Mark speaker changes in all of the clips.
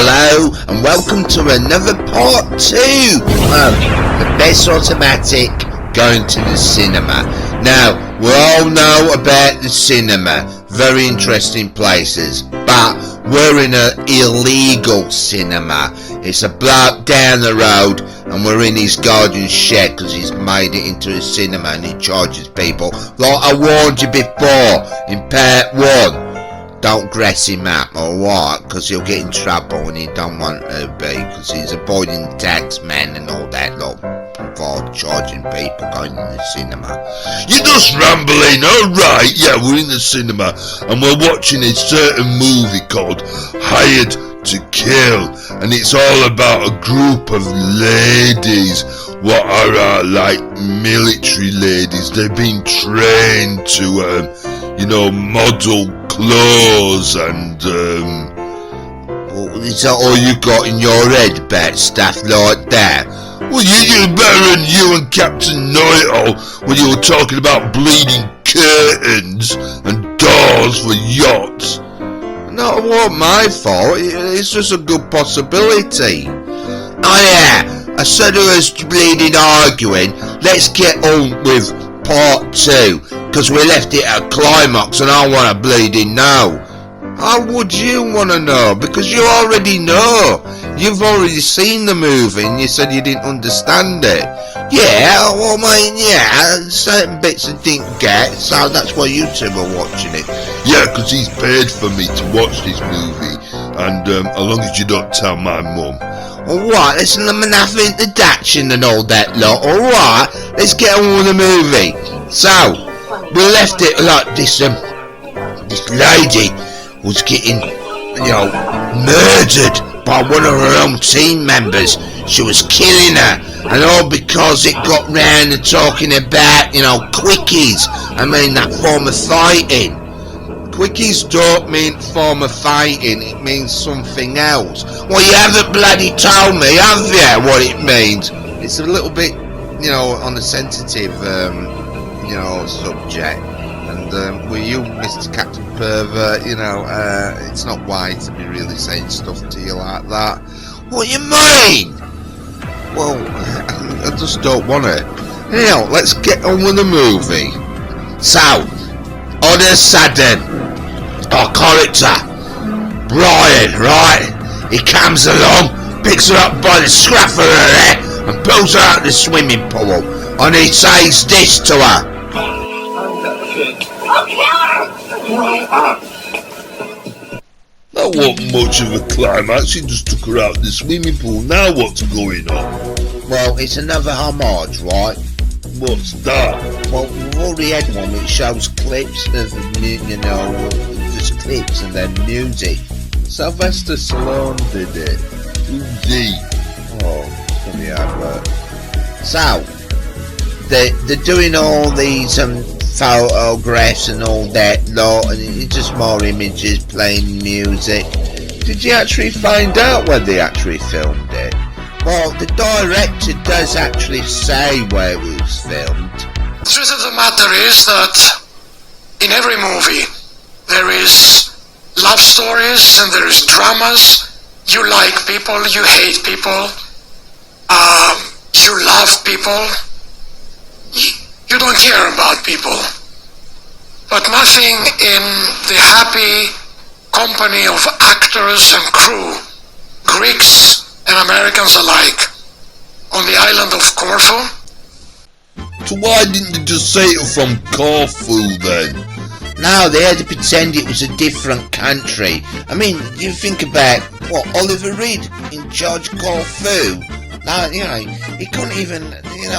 Speaker 1: Hello and welcome to another part 2 of the best automatic going to the cinema. Now, we all know about the cinema, very interesting places, but we're in an illegal cinema. It's a bloke down the road and we're in his garden shed because he's made it into a cinema and he charges people. Like I warned you before in part 1. Don't dress him up, alright, because he'll get in trouble and he don't want to be, because he's avoiding the tax man and all that lot for charging people going to the cinema.
Speaker 2: You're just rambling, alright, yeah, we're in the cinema and we're watching a certain movie called Hired to Kill, and it's all about a group of ladies, what are like military ladies. They've been trained to, model clothes and
Speaker 1: is that all you got in your head about stuff like that?
Speaker 2: Well, you knew better than you and Captain Know-It-All when you were talking about bleeding curtains and doors for yachts.
Speaker 1: No, it wasn't my fault, it's just a good possibility. Oh yeah, I said I was bleeding arguing. Let's get on with part 2, because we left it at a climax and I want to bleeding know. How would you want to know? Because you already know. You've already seen the movie and you said you didn't understand it. Yeah, well certain bits I didn't get, so that's why you two were watching it.
Speaker 2: Yeah, because he's paid for me to watch this movie, and as long as you don't tell my mum.
Speaker 1: Alright, let's have enough introduction and all that lot. Alright, let's get on with the movie. So, we left it like this lady was getting, murdered by one of her own team members. She was killing her, and all because it got round to talking about, quickies. I mean, that form of fighting. Quickies don't mean form of fighting, it means something else. Well, you haven't bloody told me, have you, what it means? It's a little bit, on a sensitive, subject. And with you, Mr. Captain Pervert, it's not wise to be really saying stuff to you like that. What do you mean? Well, I just don't want it. Now, let's get on with the movie. So, all of a sudden, our character, Brian, right? He comes along, picks her up by the scruff of her hair, and pulls her out of the swimming pool. And he says this to her.
Speaker 2: That wasn't much of a climax, he just took her out of the swimming pool. Now what's going on?
Speaker 1: Well, it's another homage, right?
Speaker 2: What's that?
Speaker 1: Well, we've already had one which shows clips of, just clips and then music. Sylvester Stallone did it.
Speaker 2: Who's he?
Speaker 1: Oh, funny advert. So, they're doing all these photographs and all that lot, and it's just more images playing music. Did you actually find out where they actually filmed it? Well, the director does actually say where it was filmed.
Speaker 3: The truth of the matter is that in every movie there is love stories and there is dramas. You like people, you hate people, you love people, you don't care about people. But nothing in the happy company of actors and crew, Greeks and Americans alike, on the island of Corfu.
Speaker 2: So why didn't they just say it from Corfu then?
Speaker 1: No, they had to pretend it was a different country. I mean, you think about, Oliver Reed in charge of Corfu? No, he couldn't even,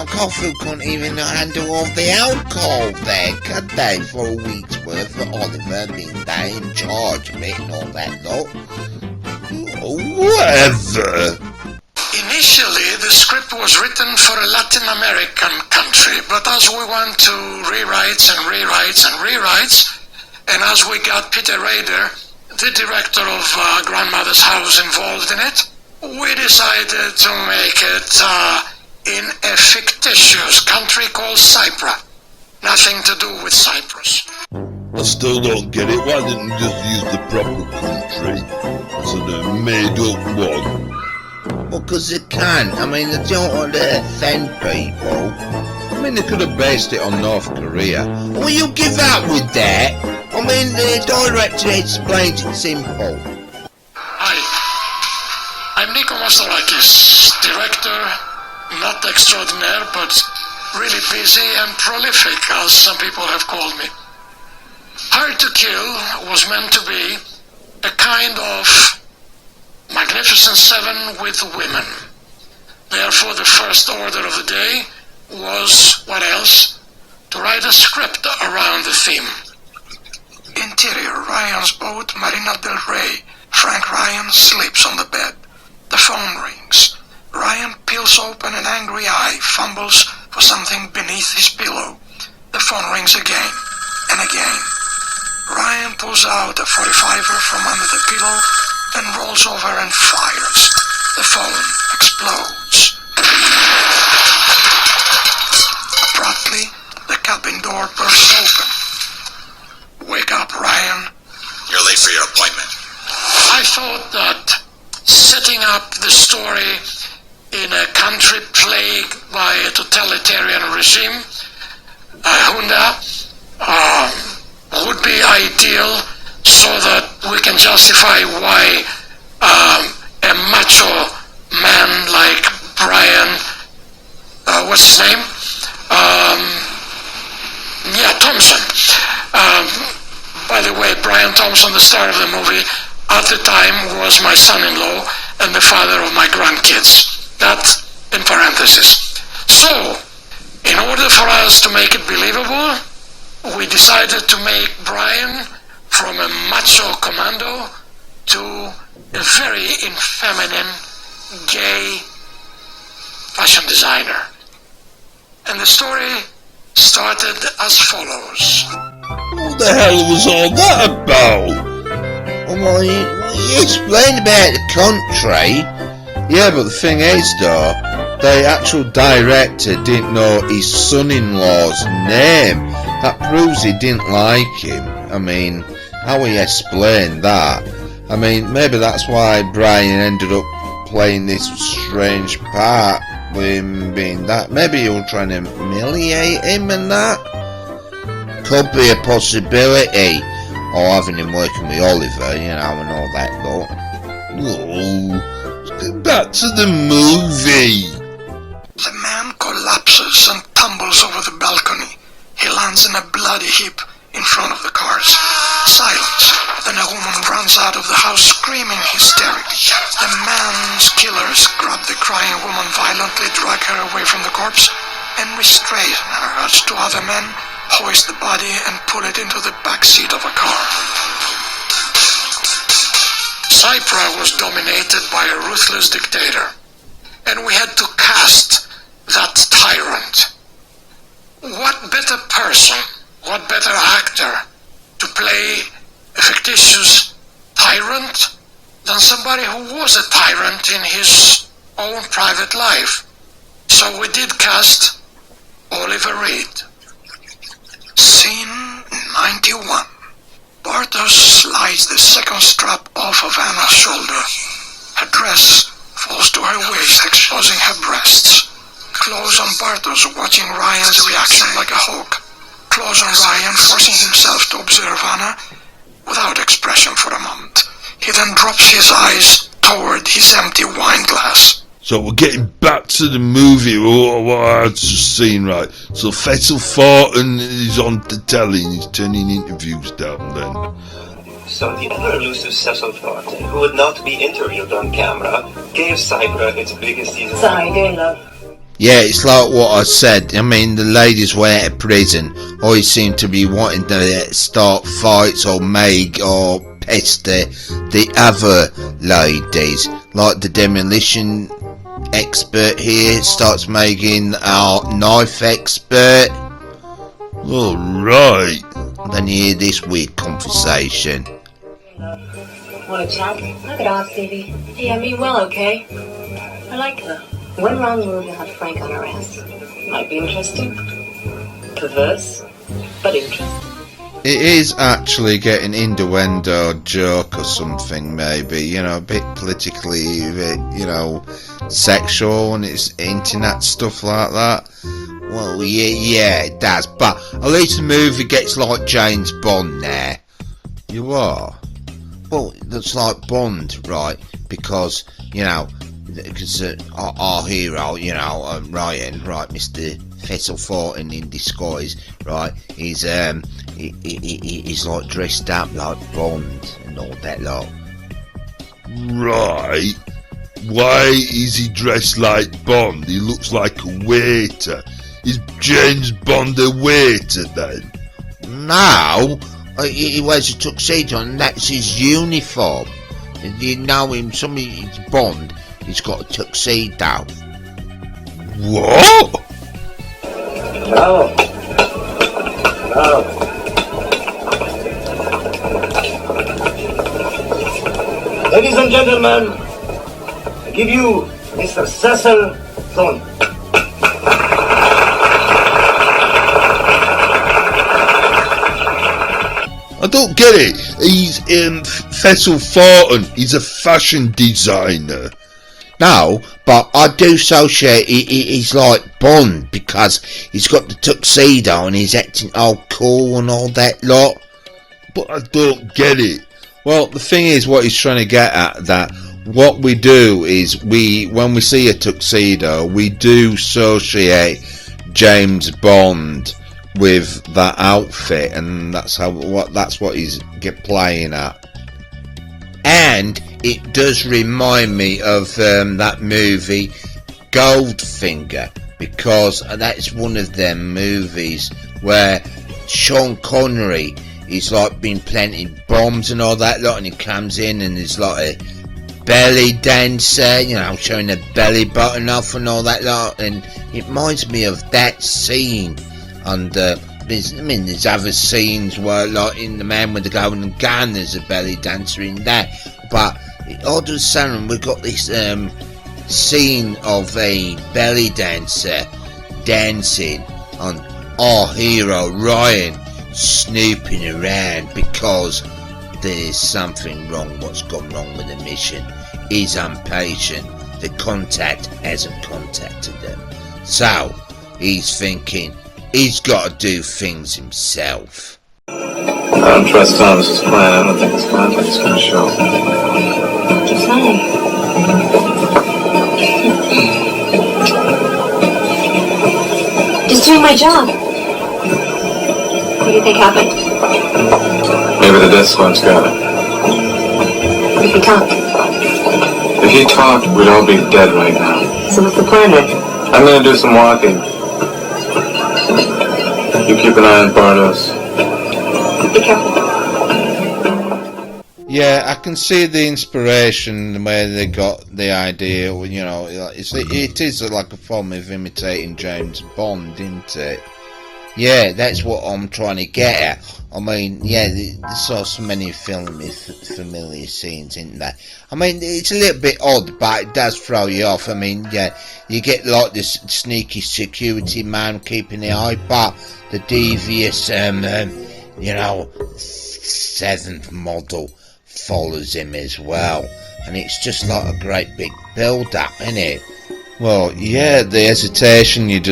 Speaker 1: Corfu couldn't even handle all the alcohol there, could they, for a week's worth for Oliver being there in charge of it and all that lot.
Speaker 2: Whatever.
Speaker 3: Initially, the script was written for a Latin American country, but as we went to rewrites and rewrites and rewrites, and as we got Peter Rader, the director of Grandmother's House, involved in it, we decided to make it in a fictitious country called Cyprus. Nothing to do with Cyprus.
Speaker 2: I still don't get it. Why didn't you just use the proper country? sort of made up one?
Speaker 1: Well, because they can. I mean, they don't want to offend people. I mean, they could have based it on North Korea. Will you give up with that? I mean, the director explains it simple.
Speaker 3: Hi, I'm Nico Mastorakis, director, not extraordinaire, but really busy and prolific, as some people have called me. Hard to Kill was meant to be a kind of Magnificent Seven with women. Therefore, the first order of the day was, what else? To write a script around the theme. Interior, Ryan's boat, Marina del Rey. Frank Ryan sleeps on the bed. The phone rings. Ryan peels open an angry eye, fumbles for something beneath his pillow. The phone rings again and again. Ryan pulls out a 45er from under the pillow and rolls over and fires. The phone explodes. Abruptly, the cabin door bursts open. Wake up, Ryan.
Speaker 4: You're late for your appointment.
Speaker 3: I thought that setting up the story in a country plagued by a totalitarian regime, a junta, would be ideal so that we can justify why a macho man like Brian, what's his name? Thompson. By the way, Brian Thompson, the star of the movie, at the time was my son-in-law and the father of my grandkids. That in parentheses. So, in order for us to make it believable, we decided to make Brian from a macho commando to a very feminine, gay fashion designer. And the story started as follows.
Speaker 2: What the hell was all that about?
Speaker 1: Well, you explained about the country. Yeah, but the thing is, though, the actual director didn't know his son-in-law's name. That proves he didn't like him. I mean, how he explained that? I mean, maybe that's why Brian ended up playing this strange part with him being that. Maybe you were trying to humiliate him and that. Could be a possibility. Or having him working with Oliver, you know, and all that, though.
Speaker 2: Oh, let's get back to the movie.
Speaker 3: The man collapses and tumbles over the balcony. He lands in a bloody heap in front of the cars. Silence. Then a woman runs out of the house screaming hysterically. The man's killers grab the crying woman violently, drag her away from the corpse, and restrain her as two other men hoist the body and pull it into the back seat of a car. Cyprus was dominated by a ruthless dictator, and we had to cast that tyrant. What better person, what better actor to play a fictitious tyrant than somebody who was a tyrant in his own private life? So we did cast Oliver Reed. Scene 91. Bartos slides the second strap off of Anna's shoulder. Her dress falls to her waist, exposing her breasts. Close on Bartos, watching Ryan's reaction like a hawk. Close on Ryan, forcing himself to observe Anna without expression for a moment. He then drops his eyes toward his empty wine glass.
Speaker 2: So we're getting back to the movie, what I had just seen, right? So Fettel Thornton is on the telly and he's turning interviews down then.
Speaker 5: So the ever elusive Cecil Thornton, who would not be interviewed on camera, gave Cypher its biggest season.
Speaker 6: So how you doing, love?
Speaker 1: Yeah, it's like what I said. I mean, the ladies went out of prison always seem to be wanting to start fights or make or pester the other ladies. Like the demolition expert here starts making our knife expert.
Speaker 2: Alright.
Speaker 1: Then you hear this weird conversation.
Speaker 6: Want to chat? I could ask, Stevie. Yeah, me well, okay. I like her. Went around the room and had Frank on her ass. Might be interesting. Perverse, but interesting.
Speaker 1: It is actually getting innuendo joke or something, maybe, you know, a bit politically, a bit, you know, sexual, and it's internet stuff like that. Well, yeah, it does, but at least the movie gets like James Bond there. You are? Well, that's like Bond, right? Because, you know, because our hero, you know, Ryan, right, Mr. Fessel Thornton in disguise, right, he's like dressed up like Bond and all that lot.
Speaker 2: Right. Why is he dressed like Bond? He looks like a waiter. Is James Bond a waiter then?
Speaker 1: No, he wears a tuxedo and that's his uniform. You know him, somebody's Bond, he's got a tuxedo.
Speaker 2: What?
Speaker 5: Bravo. Bravo. Ladies and gentlemen, I give you Mr. Cecil Thornton.
Speaker 2: I don't get it. He's Fessel Thornton. He's a fashion designer.
Speaker 1: No, but I do associate he's like Bond because he's got the tuxedo and he's acting all cool and all that lot.
Speaker 2: But I don't get it.
Speaker 1: Well, the thing is, what he's trying to get at, that what we do is when we see a tuxedo, we do associate James Bond with that outfit, and that's what he's playing at. And it does remind me of that movie Goldfinger, because that's one of them movies where Sean Connery is like been planting bombs and all that lot, and he comes in and there's like a belly dancer, you know, showing a belly button off and all that lot, and it reminds me of that scene. And there's other scenes where, like in The Man with the Golden Gun, there's a belly dancer in that. But all of a sudden, we've got this scene of a belly dancer dancing on our hero Ryan snooping around because there's something wrong. What's gone wrong with the mission? He's impatient. The contact hasn't contacted them. So he's thinking he's got to do things himself.
Speaker 5: I don't trust Thomas's plan. I don't think his contact's going to show.
Speaker 6: Just saying. Just doing my job. What do you think happened?
Speaker 5: Maybe the death squad's got it.
Speaker 6: What if he talked?
Speaker 5: If he talked, we'd all be dead right now.
Speaker 6: So what's the plan then?
Speaker 5: I'm going to do some walking. You keep an eye on Bardos.
Speaker 6: Be careful.
Speaker 1: Yeah, I can see the inspiration, the way they got the idea. You know, it is like a form of imitating James Bond, isn't it? Yeah, that's what I'm trying to get at. I mean, yeah, there's so many familiar scenes, isn't there? I mean, it's a little bit odd, but it does throw you off. I mean, yeah, you get like this sneaky security man keeping the eye, but the devious, you know, seventh model follows him as well, and it's just like a great big build-up, isn't it? Well, yeah, the hesitation, you're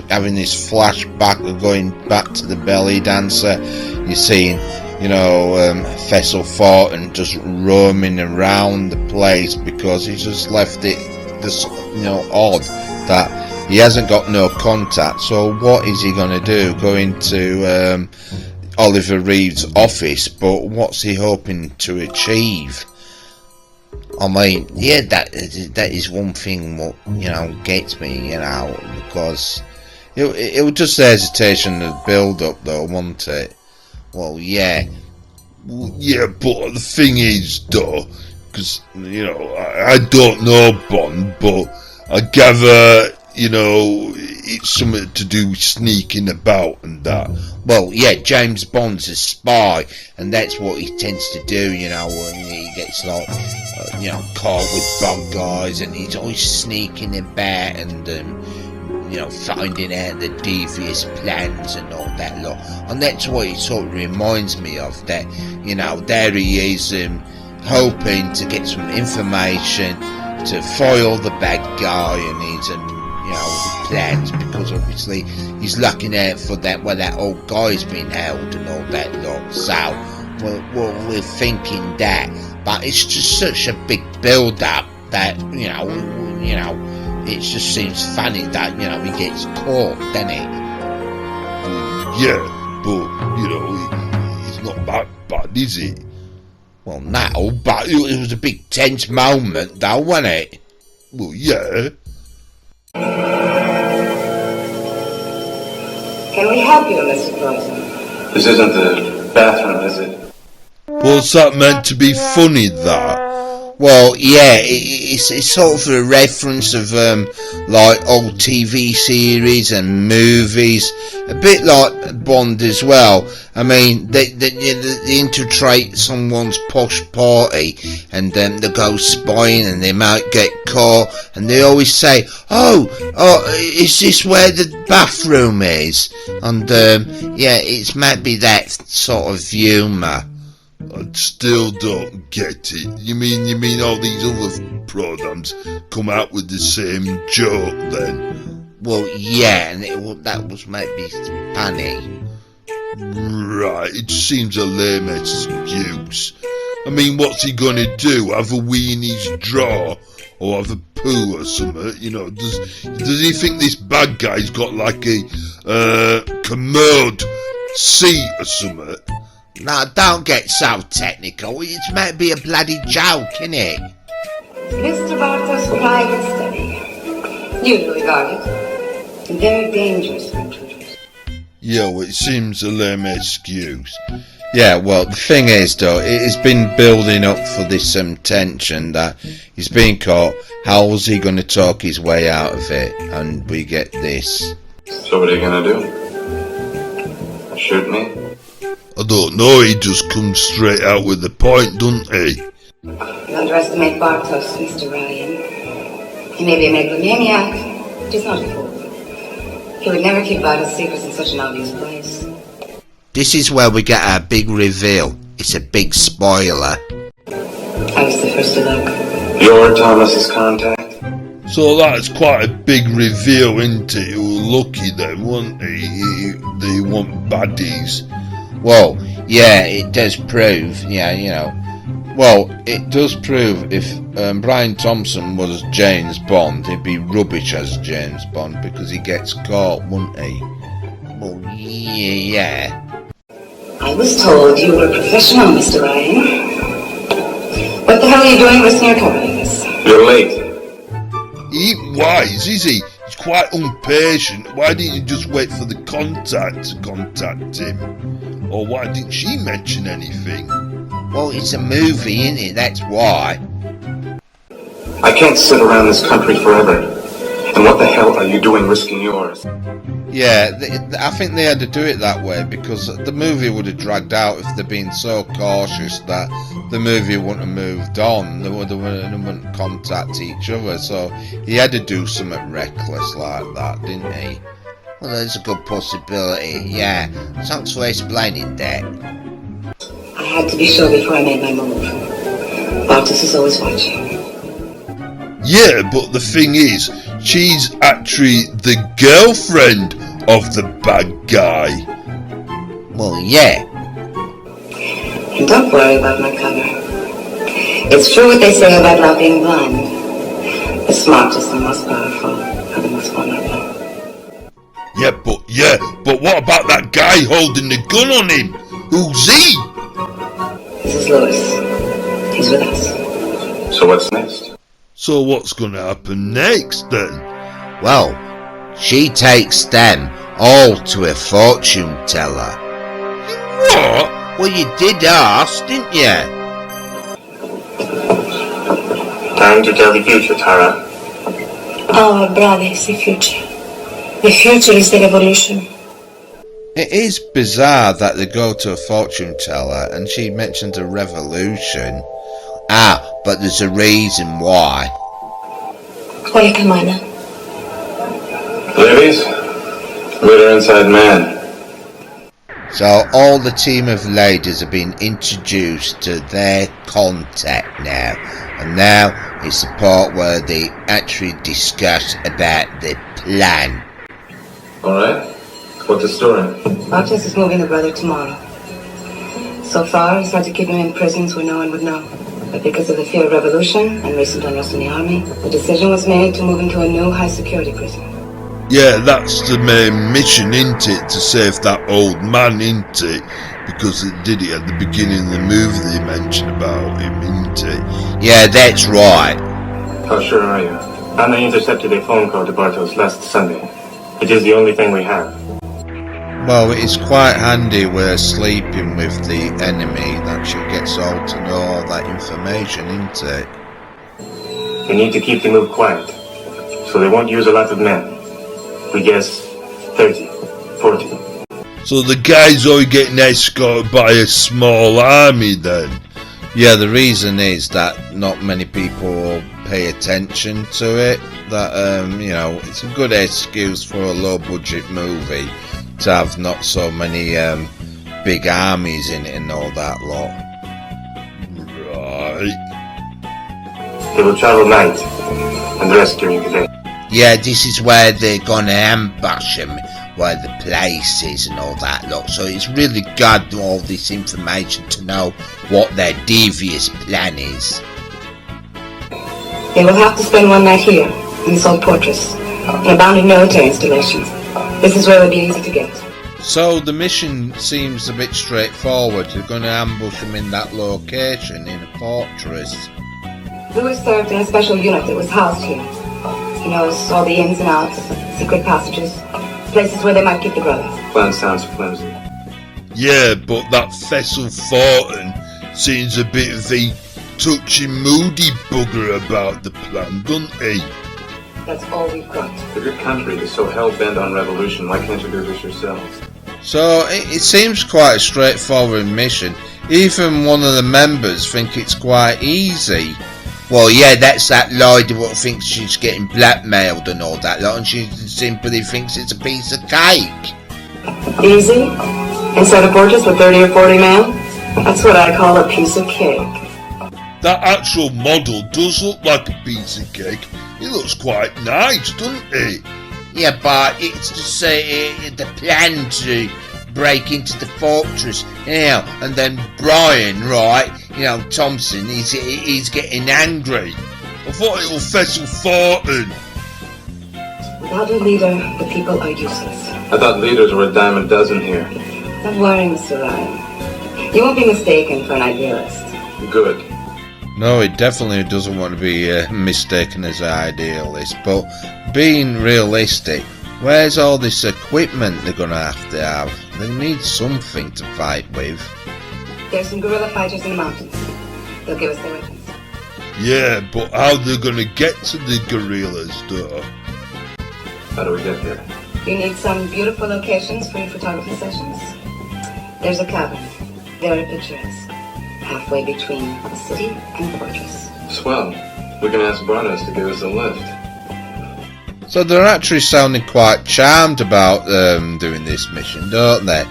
Speaker 1: having this flashback of going back to the belly dancer. You're seeing, you know, Fessel Thornton just roaming around the place because he's just left it, just, you know, odd that he hasn't got no contact. So what is he going to do? Go into Oliver Reed's office, but what's he hoping to achieve? I mean, yeah, that is one thing what, you know, gets me, you know, because it was just the hesitation of build up though, wasn't it? Well, yeah.
Speaker 2: Yeah, but the thing is, though, because, you know, I don't know Bond, but I gather, you know, it's something to do with sneaking about and that.
Speaker 1: Well, yeah, James Bond's a spy, and that's what he tends to do, you know, when he gets, like, you know, caught with bad guys, and he's always sneaking about and finding out the devious plans and all that lot. And that's what it sort of reminds me of, that, there he is, hoping to get some information to foil the bad guy and his, plans, because obviously he's looking out for that, that old guy's been held and all that lot. So, we're thinking that, but it's just such a big build-up that, it just seems funny that, he gets caught, doesn't it?
Speaker 2: Yeah, but, it's not that bad, is it?
Speaker 1: Well, no, but it was a big tense moment, though, wasn't it?
Speaker 2: Well, yeah.
Speaker 6: Can we help you, Mr. Poison?
Speaker 7: This isn't the bathroom, is it?
Speaker 2: Was that meant to be funny, that?
Speaker 1: Well, yeah, it's sort of a reference of, old TV series and movies, a bit like Bond as well. I mean, they infiltrate someone's posh party, and they go spying, and they might get caught, and they always say, oh, is this where the bathroom is? And, it's maybe that sort of humour.
Speaker 2: I still don't get it. You mean all these other programs come out with the same joke then?
Speaker 1: Well, yeah, and that was maybe funny.
Speaker 2: Right, it seems a lame excuse. I mean, what's he gonna do? Have a wee in his drawer? Or have a poo or something? Does he think this bad guy's got like a commode seat or something?
Speaker 1: No, don't get so technical. It's meant to be a bloody joke, innit?
Speaker 6: Mr. Bartos' private study. You regard it very dangerous for intruders.
Speaker 2: Yeah, well, it seems a lame excuse.
Speaker 1: Yeah, well, the thing is, though, it has been building up for this tension that he's been caught. How was he going to talk his way out of it? And we get this.
Speaker 7: So what are you gonna do? Shoot me?
Speaker 2: I don't know, he just comes straight out with the point, doesn't he?
Speaker 6: You underestimate Bartos, Mr. Ryan. He may be a megalomaniac, but he's not a fool. He would never keep vital secrets in such an obvious place.
Speaker 1: This is where we get our big reveal. It's a big spoiler.
Speaker 6: I was the first to look.
Speaker 7: You're Thomas's contact?
Speaker 2: So that's quite a big reveal, isn't it? You were lucky then, weren't he? They want baddies.
Speaker 1: Well, yeah, it does prove, well, it does prove if Brian Thompson was James Bond, he'd be rubbish as James Bond because he gets caught, wouldn't he? Well, yeah.
Speaker 6: I was told you were a professional, Mr. Ryan. What the hell are you doing risking your company this?
Speaker 7: You're late.
Speaker 2: He ain't wise, is he? He's quite impatient. Why didn't you just wait for the contact to contact him? Or why didn't she mention anything?
Speaker 1: Well, it's a movie, isn't it? That's why.
Speaker 7: I can't sit around this country forever. And what the hell are you doing risking yours?
Speaker 1: Yeah, I think they had to do it that way because the movie would have dragged out if they'd been so cautious that the movie wouldn't have moved on. They wouldn't contact each other. So he had to do something reckless like that, didn't he? Well, there's a good possibility, yeah. Thanks for explaining that.
Speaker 6: I had to be sure before I made my move. Bartos is always watching.
Speaker 2: Yeah, but the thing is, she's actually the girlfriend of the bad guy.
Speaker 1: Well, yeah.
Speaker 6: And don't worry about my cover. It's true what they say about love being blind. The smartest and most powerful are the most vulnerable.
Speaker 2: Yeah, but what about that guy holding the gun on him? Who's he?
Speaker 6: This is Lewis. He's with us.
Speaker 7: So what's next?
Speaker 2: So what's gonna happen next then?
Speaker 1: Well, she takes them all to a fortune teller.
Speaker 2: What?
Speaker 1: Well, you did ask, didn't you?
Speaker 7: Time to tell the future, Tara.
Speaker 6: Our brother is the future. The future is the revolution.
Speaker 1: It is bizarre that they go to a fortune teller and she mentions a revolution. But there's a reason why.
Speaker 6: Hola, Kamana.
Speaker 7: Ladies, meet our inside man.
Speaker 1: So all the team of ladies have been introduced to their contact now, and now it's the part where they actually discuss about the plan.
Speaker 7: Alright, what's the story?
Speaker 6: Rochester is moving the brother tomorrow. So far, he's had to keep him in prisons where no one would know. But because of the fear of revolution and recent unrest in the army, the decision was made to move him to a new high-security prison.
Speaker 2: Yeah, that's the main mission, isn't it? To save that old man, isn't it? Because it did it at the beginning of the movie, they mentioned about him, isn't it?
Speaker 1: Yeah, that's right.
Speaker 7: How sure are you? Anna intercepted a phone call to Bartos last Sunday. It is the only thing we have.
Speaker 1: Well, it's quite handy we're sleeping with the enemy, that she gets all to know all that information, isn't it?
Speaker 7: We need to keep the move quiet, so they won't use a lot of men. We guess 30, 40.
Speaker 2: So the guy's only getting escorted by a small army then?
Speaker 1: Yeah, the reason is that not many people pay attention to it. That, you know, it's a good excuse for a low-budget movie to have not so many big armies in it and all that lot.
Speaker 2: Right.
Speaker 7: They will travel night and rest during the day.
Speaker 1: Yeah, this is where they're gonna ambush him, where the place is and all that lot. So it's really good all this information to know what their devious plan is.
Speaker 6: They will have to spend one night here, in this old fortress, in abandoned military installations. This is where it will be easy to get.
Speaker 1: So the mission seems a bit straightforward. They're gonna ambush him in that location, in a fortress.
Speaker 6: Lewis served in a special unit that was housed here. He knows all the ins and outs, secret passages, places where they might keep the brother.
Speaker 7: Plan sounds flimsy.
Speaker 2: Yeah, but that Fessel Thornton seems a bit of a touchy, moody bugger about the plan, doesn't he?
Speaker 6: That's all we've got.
Speaker 7: If your country is so hell-bent on revolution, why can't you do this yourselves?
Speaker 1: So it seems quite a straightforward mission. Even one of the members think it's quite easy. Well, yeah, that's that lady what thinks she's getting blackmailed and all that lot, and she simply thinks it's a piece of cake.
Speaker 6: Easy? Inside a fortress with 30 or 40 men? That's what I call a piece of cake.
Speaker 2: That actual model does look like a piece of cake. He looks quite nice, doesn't he?
Speaker 1: Yeah, but it's to say the plan to break into the fortress, you know, and then Brian, right, you know, Thompson, he's getting angry.
Speaker 2: I thought it was Fessel Thornton.
Speaker 6: Without a leader, the people are useless.
Speaker 7: I thought leaders were a dime a dozen here.
Speaker 6: Don't worry, Mr. Ryan. You won't be mistaken for an idealist.
Speaker 7: Good.
Speaker 1: No, he definitely doesn't want to be mistaken as an idealist, but being realistic, where's all this equipment they're going to have? They need something to fight with.
Speaker 6: There's some guerrilla fighters in the mountains. They'll give us their weapons.
Speaker 2: Yeah, but how they're gonna get to the guerrillas, though?
Speaker 7: How do we get there?
Speaker 6: You need some beautiful locations for your photography sessions. There's a cabin, very picturesque, halfway between the city and the fortress.
Speaker 7: Swell. We can ask Barnes to give us a lift.
Speaker 1: So they're actually sounding quite charmed about doing this mission, don't they?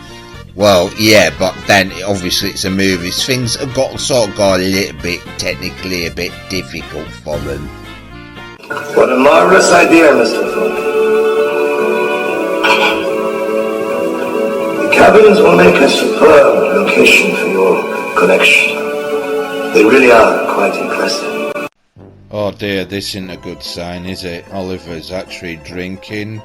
Speaker 1: Well, yeah, but then obviously it's a movie. Things have got a little bit, technically a bit difficult for them.
Speaker 5: What a marvelous idea, Mr. Thorpe. The cabins will make a superb location for your collection. They really are quite impressive.
Speaker 1: Oh dear, this isn't a good sign, is it? Oliver's actually drinking.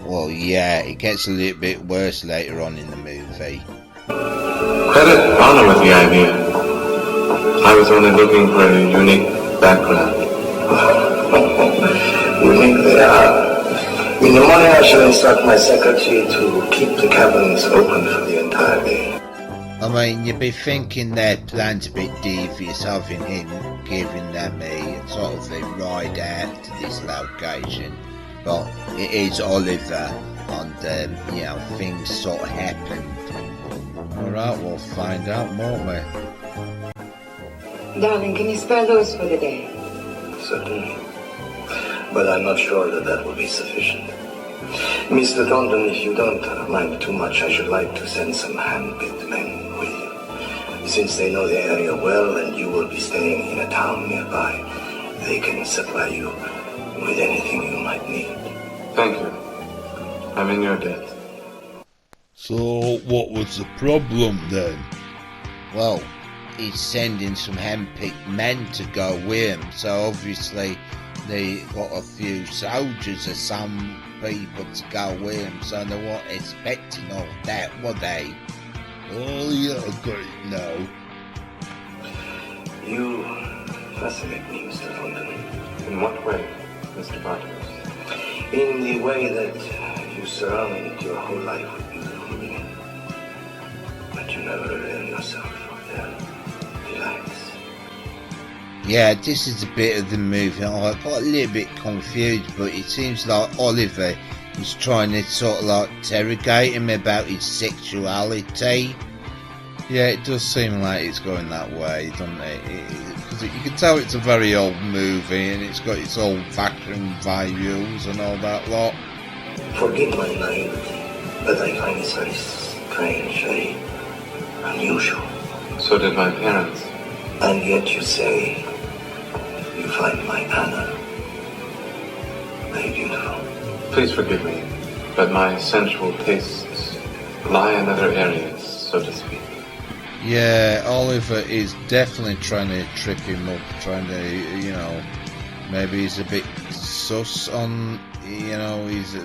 Speaker 1: Well, yeah, it gets a little bit worse later on in the movie.
Speaker 7: Credit Anna with the idea. I was only looking for a unique background.
Speaker 5: Unique they are. In the morning I shall instruct my secretary to keep the cabins open for the entire day.
Speaker 1: I mean, you'd be thinking their plan's a bit devious, having him giving them a sort of a ride out to this location. But it is Oliver, and you know, things sort of happened. Alright, we'll find out, won't we?
Speaker 6: Darling, can you spare Lewis for the day?
Speaker 5: Certainly. But I'm not sure that will be sufficient. Mr. Thornton, if you don't mind too much, I should like to send some hand-picked men with you. Since they know the area well and you will be staying in a town nearby, they can supply you with anything you might need.
Speaker 7: Thank you. I'm in your debt.
Speaker 2: So, what was the problem then?
Speaker 1: Well, he's sending some hand-picked men to go with him, so obviously they got a few soldiers or some people to go with him, so they weren't expecting all that, were they?
Speaker 2: Oh yeah, I got it now.
Speaker 5: You fascinate me, Mr. Thornton.
Speaker 7: In what way, Mr. Bartos?
Speaker 5: In the way that you surround your whole life with beautiful women, but you never reveal yourself of their delights.
Speaker 1: Yeah, this is a bit of the movie. I got a little bit confused, but it seems like Oliver is trying to sort of like interrogate him about his sexuality. Yeah, it does seem like it's going that way, doesn't it? Because you can tell it's a very old movie and it's got its old vacuum values and all that lot.
Speaker 5: Forgive my naivety, but I find this very strange, very unusual.
Speaker 7: So did my parents.
Speaker 5: And yet you say you find my Anna very beautiful.
Speaker 7: Please forgive me, but my sensual tastes lie in other areas, so to speak.
Speaker 1: Yeah, Oliver is definitely trying to trip him up, trying to, you know, maybe he's a bit sus on, you know, he's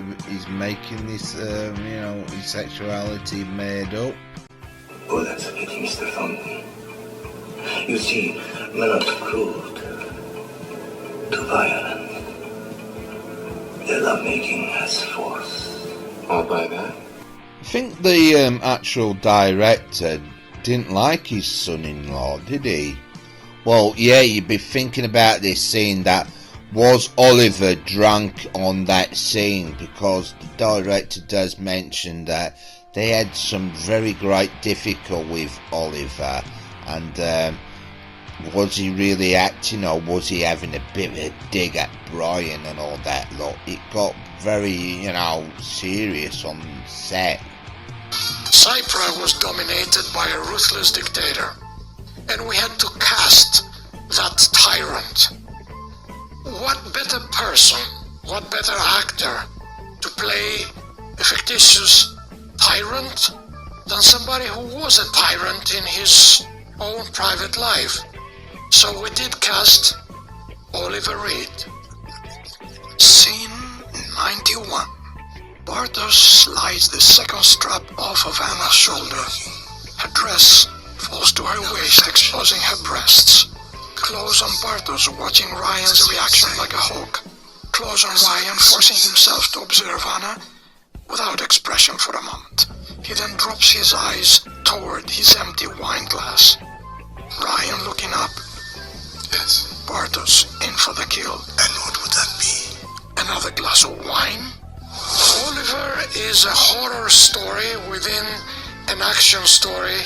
Speaker 1: making this, you know, his sexuality made up.
Speaker 5: Oh, that's a pity, Mr. Thornton. You see, men are too cruel, too violent. Their lovemaking has force.
Speaker 7: All by that?
Speaker 1: I think the actual director didn't like his son-in-law, did he? Well, yeah, you'd be thinking about this scene that was Oliver drunk on that scene, because the director does mention that they had some very great difficulty with Oliver, and was he really acting or was he having a bit of a dig at Brian and all that lot? It got very, you know, serious on set.
Speaker 3: Cypher was dominated by a ruthless dictator, and we had to cast that tyrant. What better person, what better actor to play a fictitious tyrant than somebody who was a tyrant in his own private life? So we did cast Oliver Reed. Scene 91. Bartos slides the second strap off of Anna's shoulder. Her dress falls to her waist, exposing her breasts. Close on Bartos, watching Ryan's reaction like a hawk. Close on Ryan, forcing himself to observe Anna without expression for a moment. He then drops his eyes toward his empty wine glass. Ryan looking up. Yes. Bartos in for the kill.
Speaker 4: And what would that be?
Speaker 3: Another glass of wine. Oliver is a horror story within an action story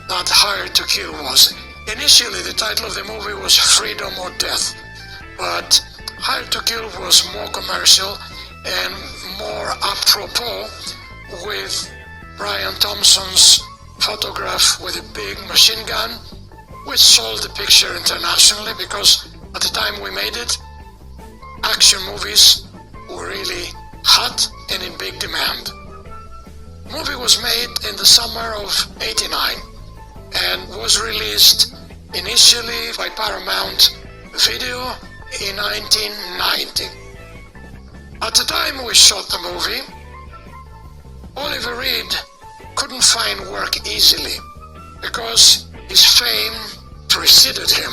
Speaker 3: that Hired to Kill was. Initially, the title of the movie was Freedom or Death, but Hired to Kill was more commercial and more apropos with Brian Thompson's photograph with a big machine gun, which sold the picture internationally because at the time we made it, action movies were really hot and in big demand. The movie was made in the summer of '89 and was released initially by Paramount Video in 1990. At the time we shot the movie, Oliver Reed couldn't find work easily because his fame preceded him.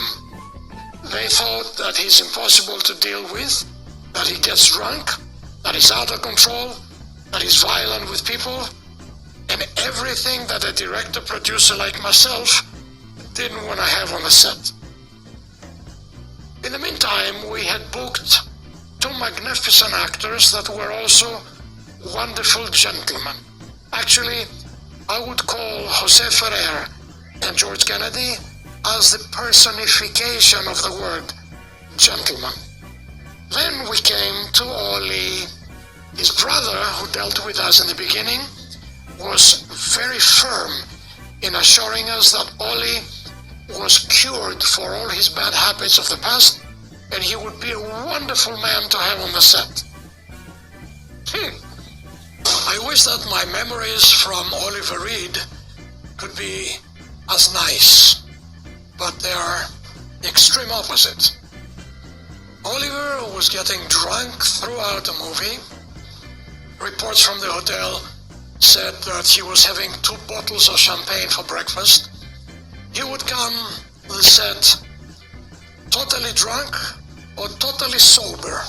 Speaker 3: They thought that he's impossible to deal with, that he gets drunk, that he's out of control, that he's violent with people, and everything that a director-producer like myself didn't want to have on the set. In the meantime, we had booked two magnificent actors that were also wonderful gentlemen. Actually, I would call Jose Ferrer and George Kennedy as the personification of the word gentleman. Then we came to Ollie, His brother, who dealt with us in the beginning, was very firm in assuring us that Ollie was cured for all his bad habits of the past, and he would be a wonderful man to have on the set. I wish that my memories from Oliver Reed could be as nice, but they are the extreme opposite. Oliver was getting drunk throughout the movie. Reports from the hotel said that he was having 2 bottles of champagne for breakfast. He would come to the set totally drunk or totally sober.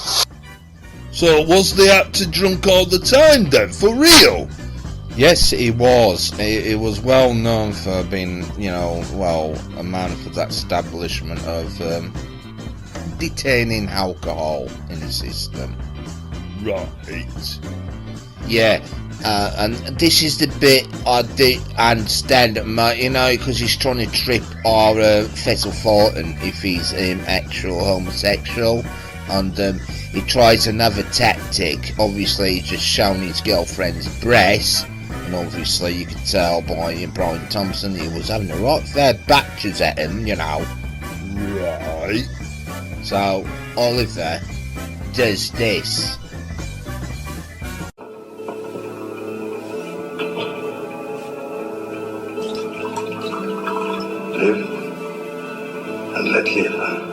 Speaker 2: So was the actor drunk all the time then, for real?
Speaker 1: Yes, he was. He was well known for being, a man for that establishment of detaining alcohol in his system.
Speaker 2: Right.
Speaker 1: Yeah, and this is the bit I understand, because he's trying to trip our Fessel Thornton if he's actual homosexual, and he tries another tactic. Obviously, he's just shown his girlfriend's breasts, and obviously you could tell by Brian Thompson he was having a right fair batches at him,
Speaker 2: Right.
Speaker 1: So Oliver does this.
Speaker 5: Live and let live.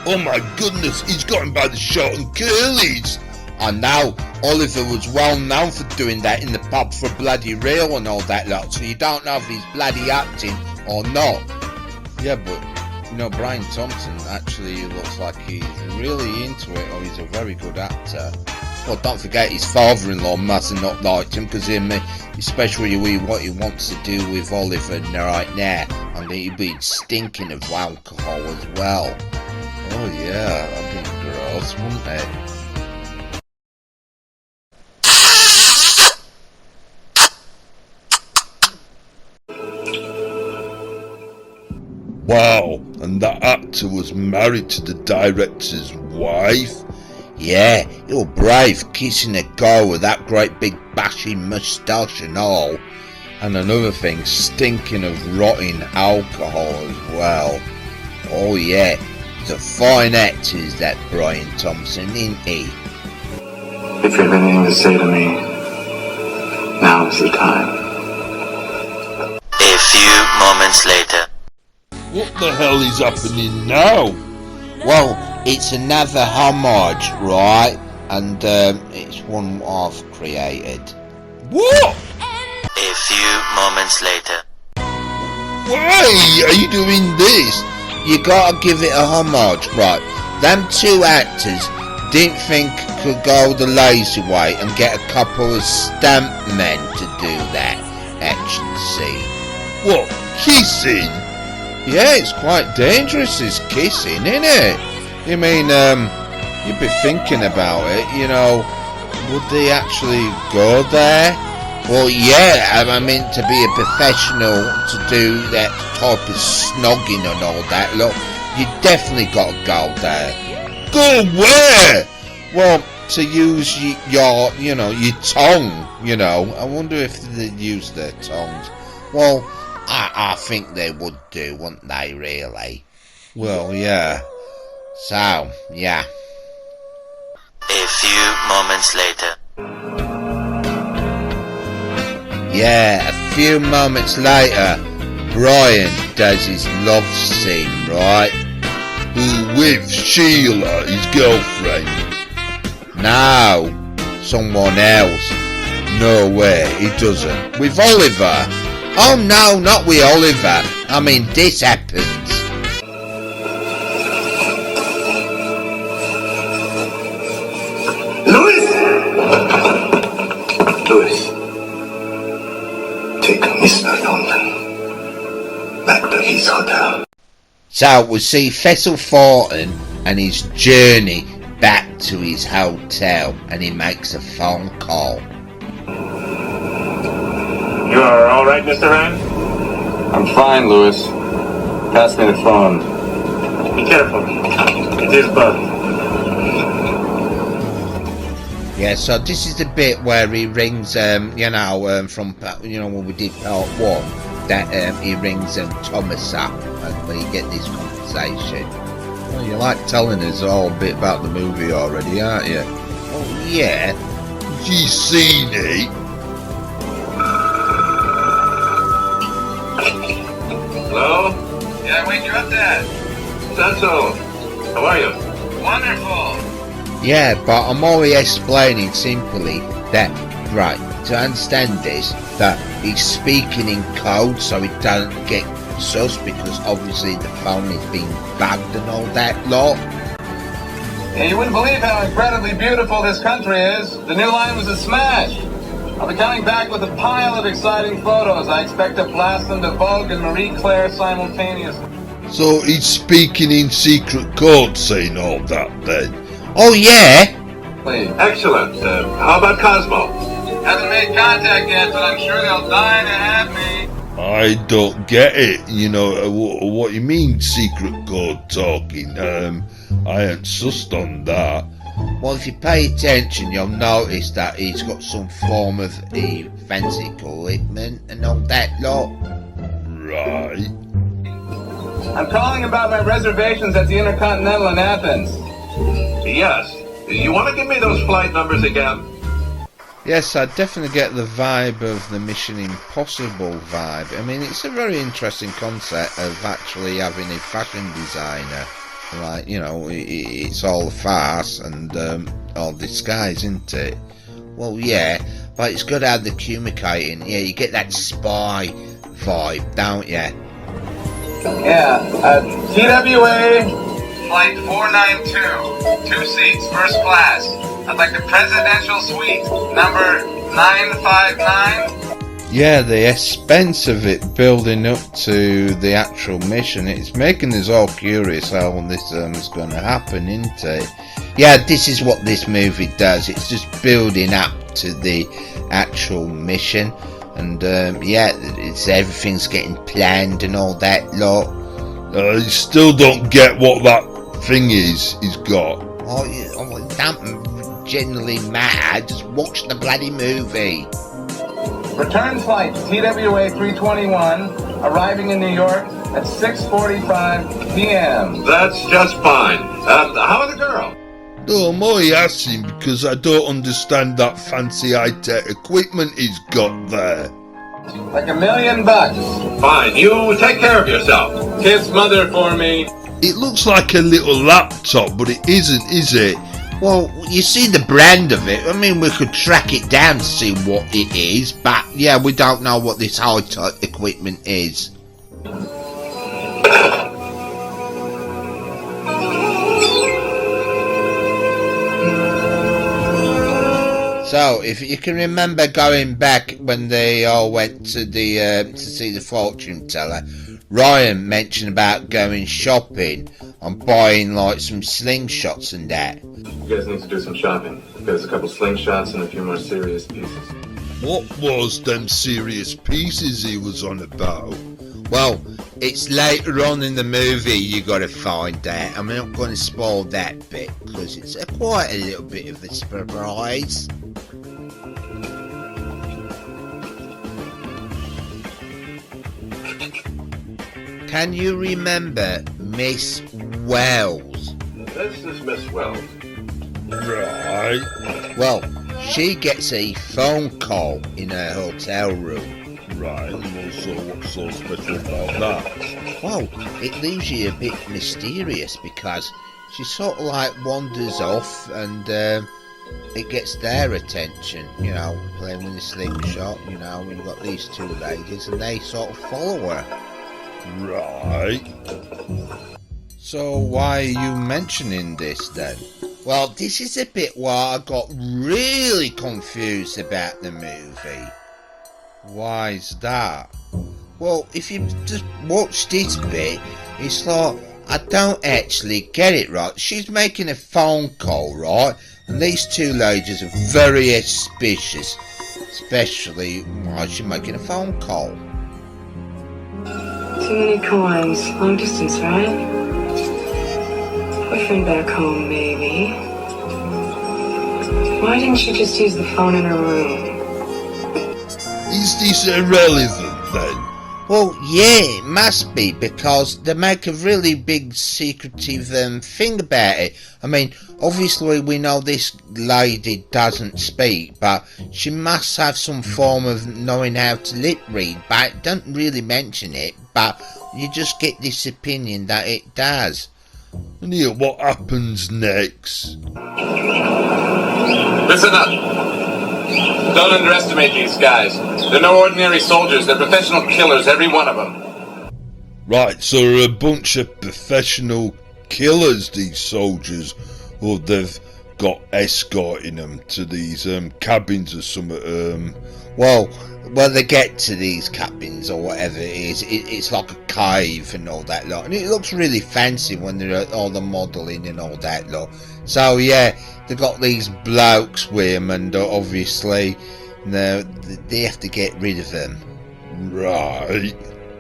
Speaker 2: Oh my goodness, he's got him by the short and curlies.
Speaker 1: And now Oliver was well known for doing that in the pub for bloody real and all that lot, so you don't know if he's bloody acting or not. Yeah, but Brian Thompson actually looks like he's really into it, or he's a very good actor. Well, don't forget his father-in-law must have not liked him, because especially with what he wants to do with Oliver right now, and he'd been stinking of alcohol as well. Oh yeah, that'd be gross, wouldn't it?
Speaker 2: Wow, and that actor was married to the director's wife?
Speaker 1: Yeah, you're brave, kissing a girl with that great big bashing moustache and all. And another thing, stinking of rotting alcohol as well. Oh yeah, he's a fine actor, is that Brian Thompson, isn't he?
Speaker 7: If you have anything to say to me, now is the time.
Speaker 8: A few moments later.
Speaker 2: What the hell is happening now?
Speaker 1: Well, it's another homage, right? And it's one I've created.
Speaker 2: What?
Speaker 8: A few moments later.
Speaker 2: Why are you doing this?
Speaker 1: You gotta give it a homage, right? Them 2 actors didn't think could go the lazy way and get a couple of stamp men to do that action scene.
Speaker 2: What, kissing?
Speaker 1: Yeah, it's quite dangerous, this kissing, isn't it? I mean, you'd be thinking about it, would they actually go there? Well, yeah, I mean, to be a professional, to do that type of snogging and all that, look, you definitely got to go there.
Speaker 2: Go where?
Speaker 1: Well, to use your tongue, I wonder if they'd use their tongues. Well, I think they would do, wouldn't they, really? Well, yeah. So, yeah.
Speaker 8: A few moments later.
Speaker 1: Yeah, a few moments later, Brian does his love scene, right?
Speaker 2: Who with Sheila, his girlfriend?
Speaker 1: No, someone else. No way, he doesn't. With Oliver. Oh no, not with Oliver. I mean, this happens.
Speaker 5: Louis! Take Mr. Thornton back to his hotel.
Speaker 1: So we see Fessel Thornton and his journey back to his hotel, and he makes a phone call.
Speaker 7: You are all right, Mr. Rand?
Speaker 9: I'm fine, Louis. Pass me the phone.
Speaker 7: Be careful. It is Bud.
Speaker 1: Yeah, so this is the bit where he rings, from, when we did part 1, that he rings Thomas up, and we get this conversation. Well, you like telling us all a bit about the movie already, aren't you? Oh, yeah.
Speaker 2: You seen it?
Speaker 9: Hello? Yeah, I wake you up, Dad. That's all. How are you? Wonderful.
Speaker 1: Yeah, but I'm only explaining simply that, right, to understand this, that he's speaking in code so he doesn't get sus, because obviously the phone is being bugged and all that lot.
Speaker 9: Yeah, you wouldn't believe how incredibly beautiful this country is. The new line was a smash. I'll be coming back with a pile of exciting photos. I expect to blast them to Vogue and Marie Claire simultaneously.
Speaker 2: So he's speaking in secret code saying all that then?
Speaker 1: Oh yeah?
Speaker 9: Excellent. How about Cosmo? Hasn't made contact yet, but I'm sure they'll die to have me.
Speaker 2: I don't get it. What you mean secret code talking? I ain't sussed on that.
Speaker 1: Well, if you pay attention, you'll notice that he's got some form of fancy equipment and all that lot.
Speaker 2: Right.
Speaker 9: I'm calling about my reservations at the Intercontinental in Athens. Yes. You want to give me those flight numbers again?
Speaker 1: Yes, I definitely get the vibe of the Mission Impossible vibe. I mean, it's a very interesting concept of actually having a fashion designer. Like, it's all a farce and all disguise, isn't it? Well, yeah, but it's got to have the communicating. Yeah, you get that spy vibe, don't you?
Speaker 9: Yeah, TWA Flight 492, 2 seats, first class. I'd like the presidential suite, number 959.
Speaker 1: Yeah, the expense of it building up to the actual mission, it's making us all curious how this is going to happen, isn't it? Yeah, this is what this movie does. It's just building up to the actual mission, and everything's getting planned and all that lot.
Speaker 2: I still don't get what that thing is he's got.
Speaker 1: Oh, it don't generally matter. Just watch the bloody movie.
Speaker 9: Return flight TWA 321, arriving in New York at 6:45 p.m. That's just fine. How are the girls?
Speaker 2: No, I'm only asking because I don't understand that fancy high-tech equipment he's got there.
Speaker 9: Like $1 million. Fine, you take care of yourself. Kiss mother for me.
Speaker 2: It looks like a little laptop, but it isn't, is it?
Speaker 1: Well, you see the brand of it. I mean, we could track it down to see what it is, but yeah, we don't know what this high-tech equipment is. So, if you can remember going back when they all went to the to see the fortune teller, Ryan mentioned about going shopping and buying like some slingshots and that.
Speaker 7: You guys need to do some shopping. There's a couple slingshots and a few more serious pieces.
Speaker 2: What was them serious pieces he was on about?
Speaker 1: Well, it's later on in the movie you gotta find out. I'm not going to spoil that bit because it's quite a little bit of a surprise. Can you remember Miss Wells?
Speaker 9: This is Miss Wells.
Speaker 2: Right.
Speaker 1: Well, she gets a phone call in her hotel room.
Speaker 2: Right, so what's so special about that?
Speaker 1: Well, it leaves you a bit mysterious because she sort of like wanders off and it gets their attention, playing with a slingshot, we've got these two ladies and they sort of follow her.
Speaker 2: Right.
Speaker 1: So why are you mentioning this then? Well, this is a bit where I got really confused about the movie. Why's that? Well, if you just watch this bit, it's like, I don't actually get it right. She's making a phone call, right? And these two ladies are very suspicious. Especially why she's making a phone call.
Speaker 6: Too many coins. Long distance, right? boyfriend back home, maybe. Why didn't she just use the phone in her room?
Speaker 2: Is this irrelevant then?
Speaker 1: Well, yeah, it must be, because they make a really big secretive thing about it. I mean, obviously we know this lady doesn't speak, but she must have some form of knowing how to lip read, but it doesn't really mention it, but you just get this opinion that it does.
Speaker 2: And here, what happens next?
Speaker 9: Listen up. Don't underestimate these guys. They're no ordinary soldiers. They're professional killers, every one of them.
Speaker 2: Right, so they're a bunch of professional killers, these soldiers, or they've got escorting them to these cabins or something.
Speaker 1: Well, they get to these cabins or whatever it is, it's like a cave and all that lot, and it looks really fancy when they're at all the modelling and all that lot. So yeah, they've got these blokes with them, and obviously they have to get rid of them.
Speaker 2: Right.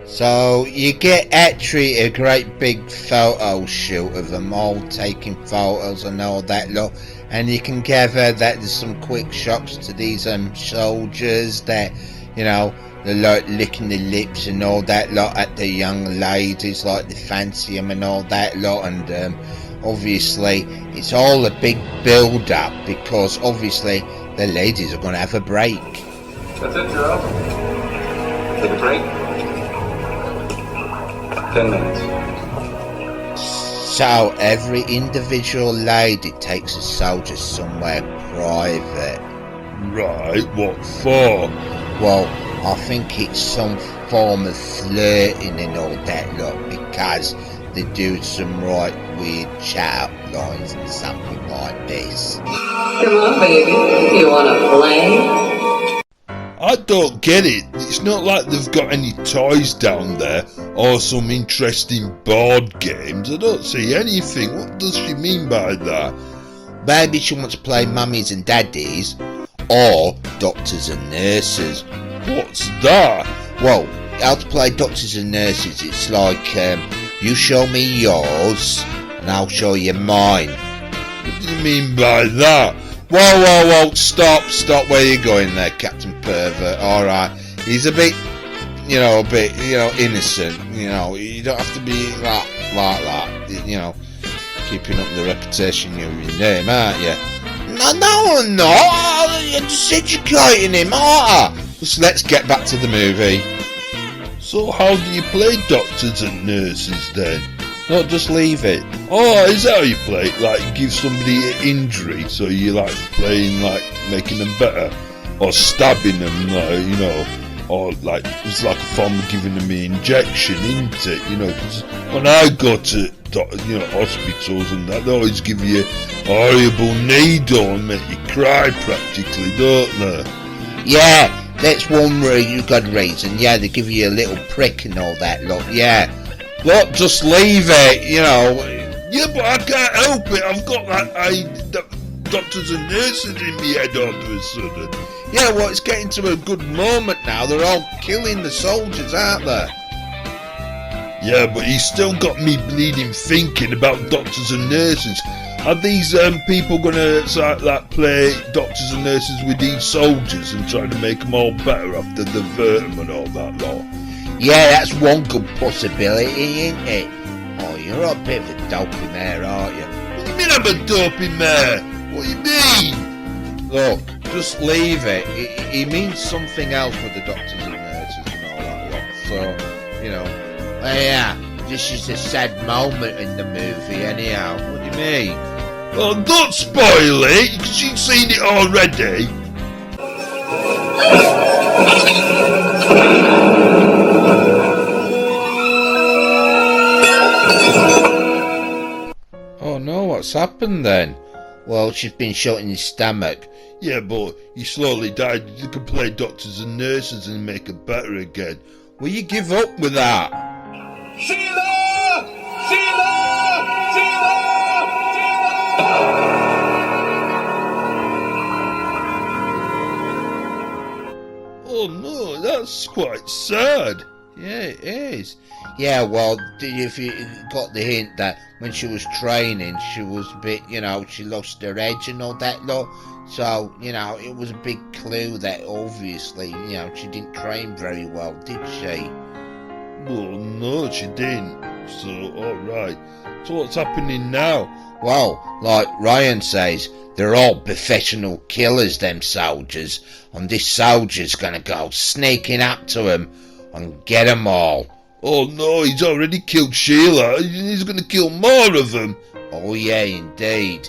Speaker 1: So you get actually a great big photo shoot of them all taking photos and all that lot, and you can gather that there's some quick shots to these soldiers that, you know, they're like licking the lips and all that lot at the young ladies, like they fancy them and all that lot, and obviously it's all a big build up, because obviously the ladies are going to have a break.
Speaker 9: That's it, Joe. Take a break. 10 minutes.
Speaker 1: So every individual lady takes a soldier somewhere private.
Speaker 2: Right, what for?
Speaker 1: Well, I think it's some form of flirting and all that lot, because they do some right weird chat lines and something like this.
Speaker 6: Come on, baby. You wanna play?
Speaker 2: I don't get it. It's not like they've got any toys down there or some interesting board games. I don't see anything. What does she mean by that?
Speaker 1: Maybe she wants to play mummies and daddies, or doctors and nurses.
Speaker 2: What's that?
Speaker 1: Well, how to play doctors and nurses, it's like, you show me yours, and I'll show you mine.
Speaker 2: What do you mean by that?
Speaker 1: Whoa, stop where you're going there, Captain Pervert. Alright, he's a bit, innocent, you don't have to be like that, keeping up the reputation of your name, aren't you? No, I'm not, you're just educating him, aren't I? Just let's get back to the movie.
Speaker 2: So how do you play doctors and nurses then?
Speaker 1: No, just leave it.
Speaker 2: Oh, is that how you play it? Like, give somebody an injury, so you like playing, like, making them better? Or stabbing them, or like, it's like a form of giving them an injection, isn't it? 'Cause when I go to, hospitals and that, they always give you a horrible needle and make you cry practically, don't they?
Speaker 1: Yeah, that's one really good reason. Yeah, they give you a little prick and all that lot, yeah. Look, just leave it,
Speaker 2: Yeah, but I can't help it. I've got that doctors and nurses in my head all of a sudden.
Speaker 1: Yeah, well, it's getting to a good moment now. They're all killing the soldiers, aren't they?
Speaker 2: Yeah, but he's still got me bleeding thinking about doctors and nurses. Are these people gonna play doctors and nurses with these soldiers and try to make them all better after they've hurt them and all that lot?
Speaker 1: Yeah, that's one good possibility, isn't it? Oh, you're a bit of a dopey mare, aren't you?
Speaker 2: What do you mean I'm a dopey mare? What do you mean?
Speaker 1: Look, just leave it. He means something else with the doctors and nurses and all that lot. So, yeah, this is a sad moment in the movie anyhow. What do you mean?
Speaker 2: Oh, don't spoil it, because you've seen it already.
Speaker 1: Oh no, what's happened then? Well, she's been shot in the stomach.
Speaker 2: Yeah, but he slowly died. You can play doctors and nurses and make her better again.
Speaker 1: Will you give up with that?
Speaker 9: Sheila! Sheila! Sheila!
Speaker 2: Oh no, that's quite sad.
Speaker 1: Yeah, it is. Yeah, well, if you got the hint that when she was training, she was a bit, she lost her edge and all that lot. So, it was a big clue that obviously, she didn't train very well, did she?
Speaker 2: Well, no, she didn't. So, alright. So what's happening now?
Speaker 1: Well, like Ryan says, they're all professional killers, them soldiers. And this soldier's gonna go sneaking up to them and get them all.
Speaker 2: Oh no, he's already killed Sheila. He's gonna kill more of them.
Speaker 1: Oh yeah, indeed.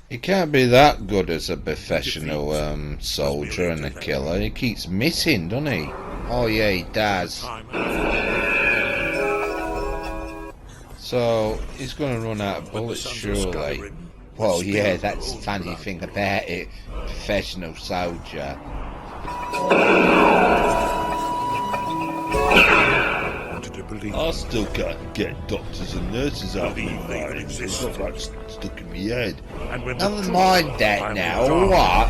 Speaker 1: He can't be that good as a professional soldier and a killer. He keeps missing, doesn't he? Oh yeah, he does. So he's going to run out of bullets, surely. Well, yeah, that's the funny thing about it. Professional soldier.
Speaker 2: I still can't get doctors and nurses out of my mind. It's not like stuck in my head.
Speaker 1: Never mind that now, alright?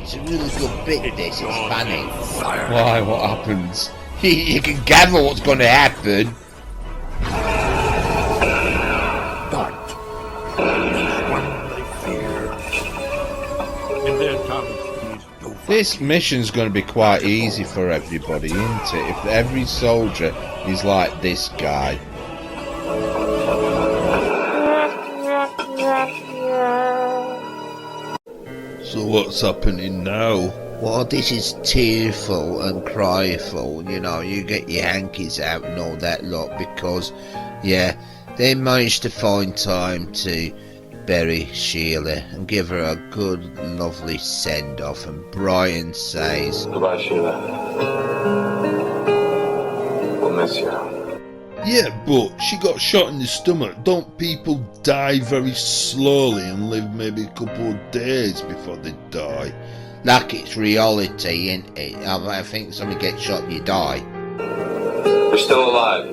Speaker 1: It's a really good bit, this. It's funny. Why, what happens? You can gather what's going to happen.
Speaker 4: But one they fear. In their tongue,
Speaker 1: This mission's going to be quite easy for everybody, isn't it? If every soldier is like this guy.
Speaker 2: So what's happening now?
Speaker 1: Well, this is tearful and cryful, you get your hankies out and all that lot because, yeah, they managed to find time to bury Sheila and give her a good, lovely send-off, and Brian says,
Speaker 7: Goodbye, Sheila. We'll miss you.
Speaker 2: Yeah, but she got shot in the stomach. Don't people die very slowly and live maybe a couple of days before they die?
Speaker 1: like it's reality, ain't it? I think somebody gets shot and you die.
Speaker 7: You're still alive.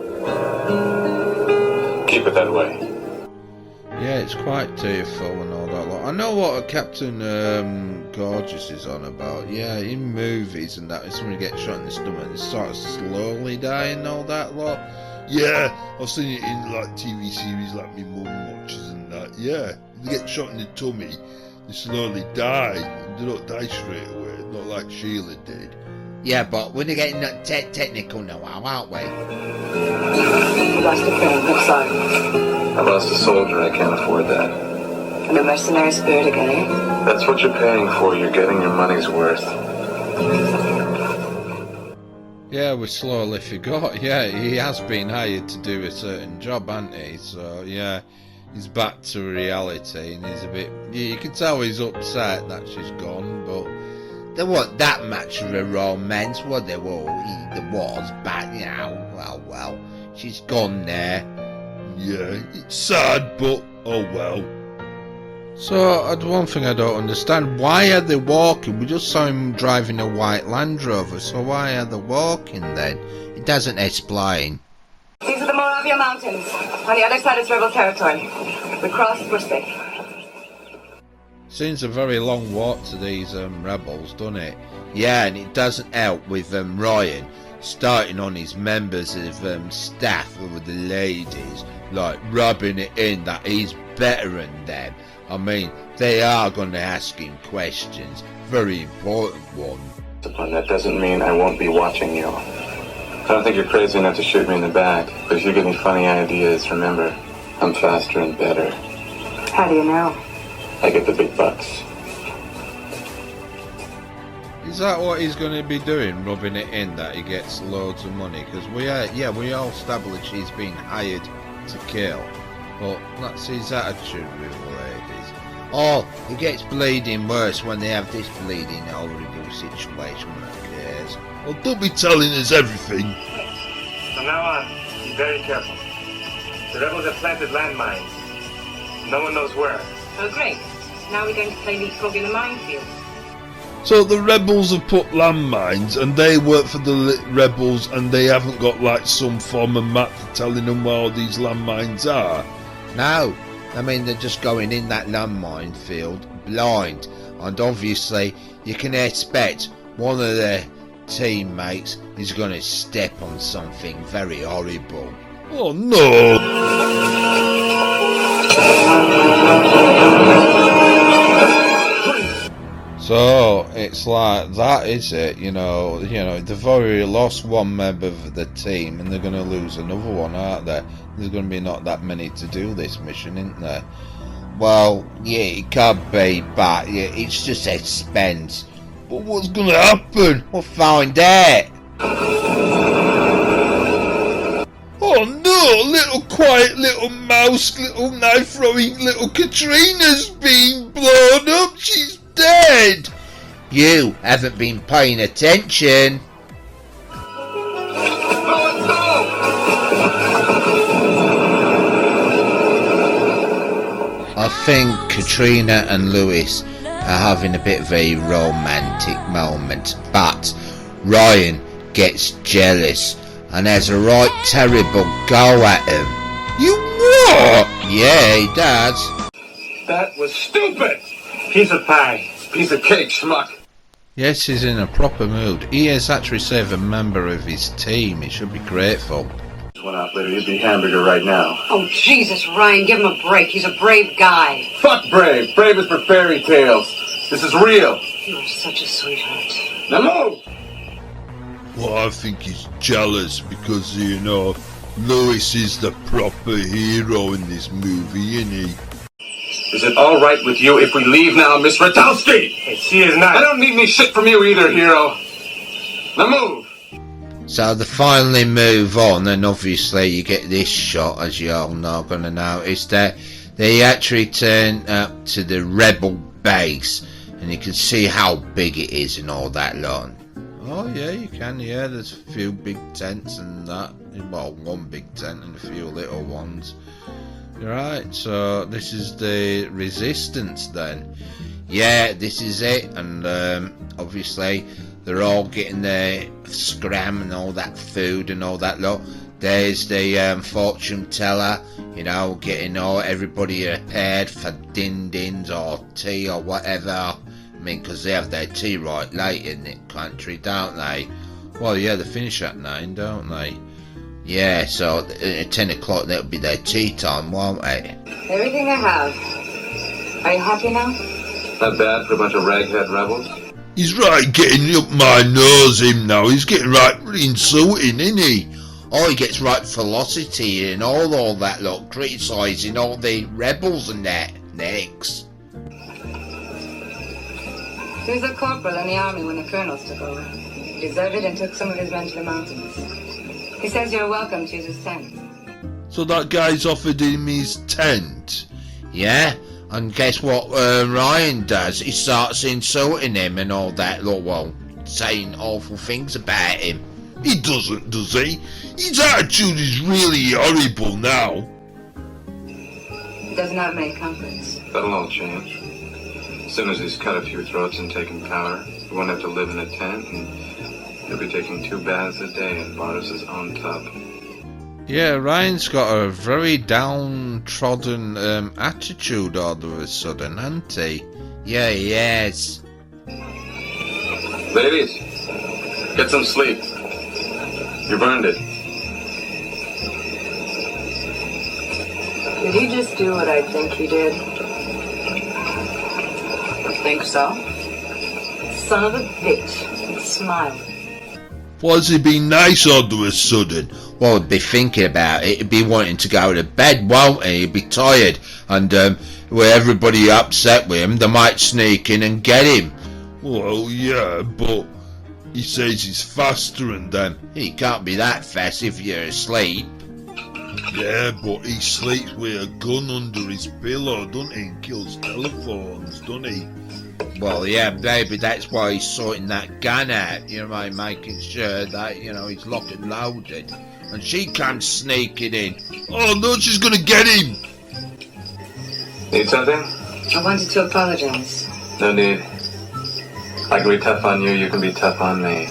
Speaker 7: Keep it that way.
Speaker 1: Yeah, it's quite tearful and all that lot. I know what Captain Gorgeous is on about. Yeah, in movies and that, if somebody gets shot in the stomach and starts slowly dying and all that lot.
Speaker 2: Yeah, I've seen it in like TV series like me mum watches and that. Yeah, they get shot in the tummy, they slowly die. They don't die straight away, not like Sheila did.
Speaker 1: Yeah, but we're getting technical now, aren't we?
Speaker 6: You lost a friend, I'm sorry.
Speaker 7: I lost a soldier, I can't afford that.
Speaker 6: And a mercenary spirit again, eh?
Speaker 7: That's what you're paying for, you're getting your money's worth.
Speaker 1: Yeah, we slowly forgot. Yeah, he has been hired to do a certain job, hasn't he? So, yeah, he's back to reality and he's a bit... You can tell he's upset that she's gone, but... There wasn't that much of a romance, was there? Well, there was, but, you know, well, she's gone there.
Speaker 2: Yeah, it's sad, but oh well.
Speaker 1: So, one thing I don't understand, why are they walking? We just saw him driving a white Land Rover, so why are they walking then? It doesn't explain.
Speaker 6: These are the Moravia Mountains. On the other side is rebel territory. We cross, we're safe.
Speaker 1: Seems a very long walk to these rebels, doesn't it? Yeah, and it doesn't help with Ryan starting on his members of staff with the ladies, like rubbing it in that he's better than them. I mean, they are going to ask him questions, very important one.
Speaker 7: That doesn't mean I won't be watching you. I don't think you're crazy enough to shoot me in the back, but if you give me funny ideas, remember, I'm faster and better.
Speaker 6: How do you know?
Speaker 7: I get the big bucks.
Speaker 1: Is that what he's going to be doing, rubbing it in that he gets loads of money? Because we all established he's been hired to kill, but that's his attitude with the ladies. Oh, it gets bleeding worse when they have this bleeding horrible situation that occurs.
Speaker 2: Well, don't be telling us everything.
Speaker 7: From now on, be very careful. The rebels have planted landmines. No one knows where.
Speaker 6: Oh, great. Now we're going to play leapfrog in a minefield.
Speaker 2: So the rebels have put landmines and they work for the rebels and they haven't got like some form of map telling them where all these landmines are?
Speaker 1: No, I mean, they're just going in that landmine field blind, and obviously you can expect one of their teammates is going to step on something very horrible.
Speaker 2: Oh no!
Speaker 1: So it's like that, is it? You know, they've already lost one member of the team, and they're going to lose another one, aren't they? There's going to be not that many to do this mission, isn't there? Well, yeah, it could be, but yeah, it's just expense. But what's going to happen? We'll find out.
Speaker 2: Oh no! Little quiet little mouse, little knife throwing little Katrina's been blown up. She's dead.
Speaker 1: You haven't been paying attention. I think Katrina and Lewis are having a bit of a romantic moment, but Ryan gets jealous and has a right terrible go at him.
Speaker 2: You what?
Speaker 1: Yeah, he does.
Speaker 9: That was stupid! Piece of pie. Piece of cake, schmuck.
Speaker 1: Yes, he's in a proper mood. He has actually saved a member of his team. He should be grateful.
Speaker 9: Went out later, you'd be hamburger right now.
Speaker 6: Oh, Jesus, Ryan, give him a break. He's a brave guy.
Speaker 9: Fuck brave. Brave is for fairy tales. This is real.
Speaker 6: You are such a sweetheart.
Speaker 9: Now move!
Speaker 2: Well, I think he's jealous because, Lewis is the proper hero in this movie, isn't he?
Speaker 9: Is it all right with you if we leave now, Miss Radowski?
Speaker 4: She is not.
Speaker 9: I don't need any shit from you either, hero. Now move!
Speaker 1: So they finally move on, and obviously you get this shot, as you all know, going to notice, that they actually turn up to the rebel base, and you can see how big it is and all that lot. Oh yeah, you can, yeah, there's a few big tents and that. Well, one big tent and a few little ones. Right, so this is the resistance then. Yeah, this is it, and obviously they're all getting their scram and all that food and all that lot. There's the fortune teller, getting everybody prepared for din-dins or tea or whatever. I mean, because they have their tea right late in the country, don't they? Well, yeah, they finish at 9, don't they? Yeah, so at 10 o'clock that'll be their tea time, won't it?
Speaker 6: Everything I have. Are you happy now?
Speaker 9: Not bad for a bunch of raghead rebels.
Speaker 2: He's right getting up my nose, him now. He's getting right insulting, isn't he?
Speaker 1: Oh, he gets right velocity and all that lot, criticising all the rebels and that. Next.
Speaker 6: He was a corporal in the army when the colonels took over. He deserted and took some of his men to the mountains. He says you're welcome to use his tent.
Speaker 2: So that guy's offered him his tent?
Speaker 1: Yeah, and guess what Ryan does? He starts insulting him and all that lot, well, saying awful things about him.
Speaker 2: He doesn't, does he? His attitude is really horrible now.
Speaker 6: He doesn't have many comforts.
Speaker 7: That'll all change. As soon as he's cut a few throats and taken power, he won't have to live in a tent, and he'll be taking 2 baths a day in Varus's own tub.
Speaker 1: Yeah, Ryan's got a very downtrodden attitude all of a sudden, hasn't he? Yeah, he has.
Speaker 7: Ladies, get some sleep. You burned it.
Speaker 6: Did he just do what I think he did? I think so. Son of a bitch. He's smiling.
Speaker 2: Why's he been nice all of a sudden?
Speaker 1: Well, he'd be thinking about it. He'd be wanting to go to bed, won't he? He'd be tired. And with everybody upset with him, they might sneak in and get him.
Speaker 2: Well, yeah, but he says he's faster than them.
Speaker 1: He can't be that fast if you're asleep.
Speaker 2: Yeah, but he sleeps with a gun under his pillow, doesn't he? And kills telephones, doesn't he?
Speaker 1: Well, yeah, maybe that's why he's sorting that gun out, making sure that, he's locked and loaded. And she comes sneaking in.
Speaker 2: Oh no, she's gonna get him!
Speaker 7: Need something?
Speaker 6: I wanted to apologize.
Speaker 7: No need. I can be tough on you, you can be tough on me.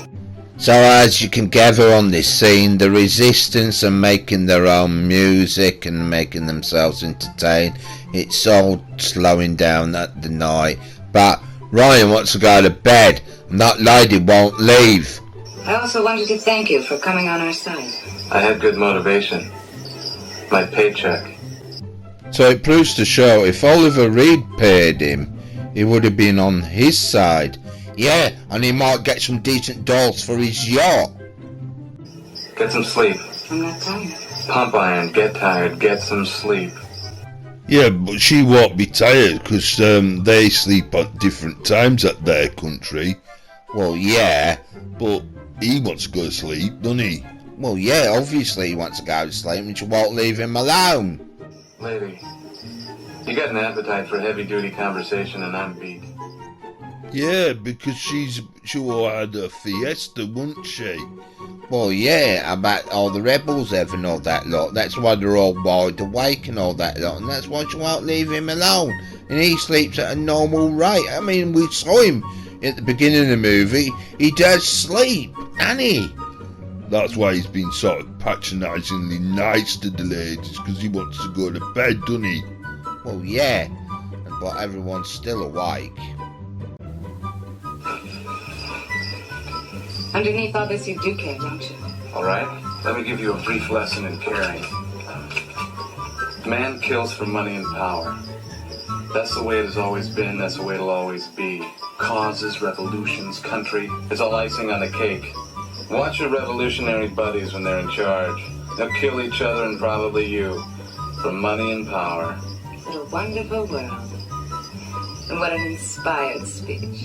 Speaker 1: So as you can gather on this scene, the resistance are making their own music and making themselves entertained. It's all slowing down at the night. But Ryan wants to go to bed and that lady won't leave.
Speaker 6: I also wanted to thank you for coming on our side.
Speaker 7: I had good motivation. My paycheck.
Speaker 1: So it proves to show if Oliver Reed paid him, he would have been on his side. Yeah, and he might get some decent dolls for his yacht.
Speaker 7: Get some sleep.
Speaker 6: I'm not tired.
Speaker 7: Pump iron, get tired, get some sleep.
Speaker 2: Yeah, but she won't be tired because they sleep at different times at their country.
Speaker 1: Well, yeah.
Speaker 2: But he wants to go to sleep, doesn't he?
Speaker 1: Well, yeah, obviously he wants to go to sleep and she won't leave him alone.
Speaker 7: Lady, you got an appetite for heavy-duty conversation and I'm beat.
Speaker 2: Yeah, because she'll had a fiesta, won't she?
Speaker 1: Well, yeah, about all the rebels have and all that lot. That's why they're all wide awake and all that lot. And that's why she won't leave him alone. And he sleeps at a normal rate. I mean, we saw him at the beginning of the movie. He does sleep, and he?
Speaker 2: That's why he's been sort of patronisingly nice to the ladies, because he wants to go to bed, doesn't he?
Speaker 1: Well, yeah, but everyone's still awake.
Speaker 6: Underneath all this, you do care, don't you?
Speaker 7: All right, let me give you a brief lesson in caring. Man kills for money and power. That's the way it has always been, that's the way it'll always be. Causes, revolutions, country, it's all icing on the cake. Watch your revolutionary buddies when they're in charge. They'll kill each other and probably you for money and power.
Speaker 6: What a wonderful world. And what an inspired speech.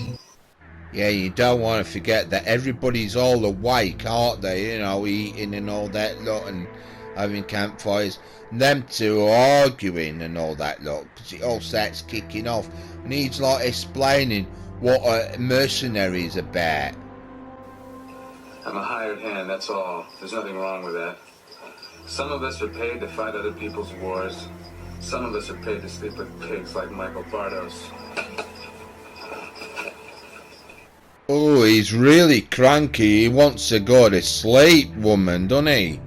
Speaker 1: Yeah, you don't want to forget that everybody's all awake, aren't they? You know, eating and all that lot and having campfires. And them two are arguing and all that lot because it all starts kicking off. And he's like explaining what a mercenary is about.
Speaker 7: I'm a hired hand, that's all. There's nothing wrong with that. Some of us are paid to fight other people's wars. Some of us are paid to sleep with pigs like Michael Bardos.
Speaker 1: Oh, he's really cranky. He wants to go to sleep, woman, doesn't he?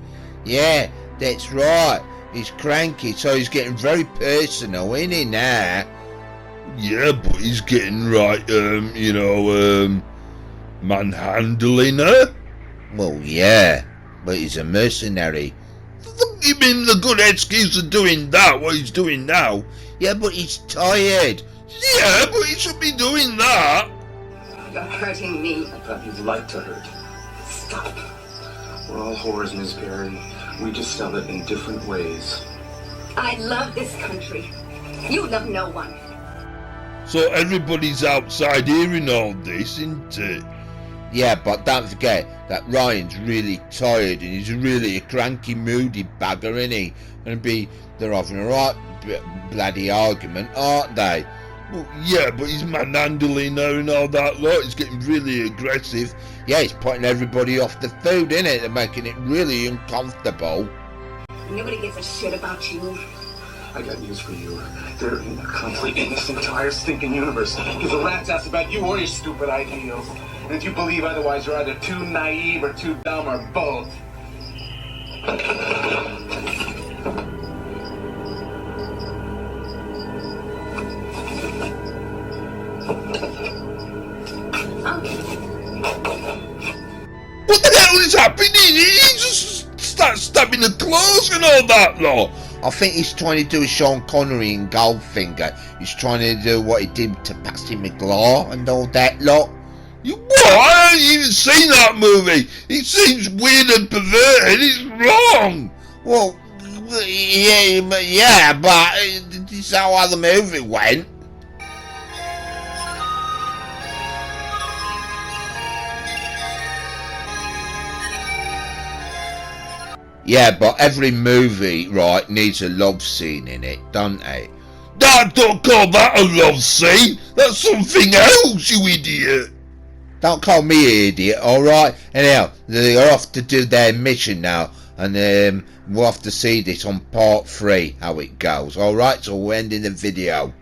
Speaker 1: Yeah, that's right. He's cranky, so he's getting very personal, isn't he, now?
Speaker 2: Yeah, but he's getting right, manhandling her.
Speaker 1: Well, yeah, but he's a mercenary.
Speaker 2: Give him the good excuse of doing that, what he's doing now.
Speaker 1: Yeah, but he's tired.
Speaker 2: Yeah, but he should be doing that.
Speaker 6: You're hurting me.
Speaker 7: I thought you'd like to hurt.
Speaker 6: Stop.
Speaker 7: We're all whores, Miss Perry. We just sell it in different ways.
Speaker 6: I love this country. You love no one.
Speaker 2: So everybody's outside hearing all this, isn't it?
Speaker 1: Yeah, but don't forget that Ryan's really tired and he's really a cranky, moody bagger, isn't he? And they're having a right bloody argument, aren't they?
Speaker 2: Well, yeah, but he's manhandling her and all that lot. He's getting really aggressive.
Speaker 1: Yeah, he's putting everybody off the food, innit? And making it really uncomfortable.
Speaker 6: Nobody gives a shit about you.
Speaker 7: I got news for you. There ain't a country in this entire stinking universe gives a rat's ass about you or your stupid ideals. And if you believe otherwise, you're either too naive or too dumb or both.
Speaker 2: What the hell is happening? He just starts stabbing the clothes and all that lot.
Speaker 1: I think he's trying to do a Sean Connery in Goldfinger. He's trying to do what he did to Patsy McGraw and all that lot.
Speaker 2: You what? I haven't even seen that movie. It seems weird and perverted. It's wrong.
Speaker 1: Well, yeah, but this is how the movie went. Yeah, but every movie, right, needs a love scene in it, don't it?
Speaker 2: Don't call that a love scene. That's something else, you idiot.
Speaker 1: Don't call me an idiot, alright? Anyhow, they're off to do their mission now, and we'll have to see this on part 3, how it goes, alright? So we're ending the video.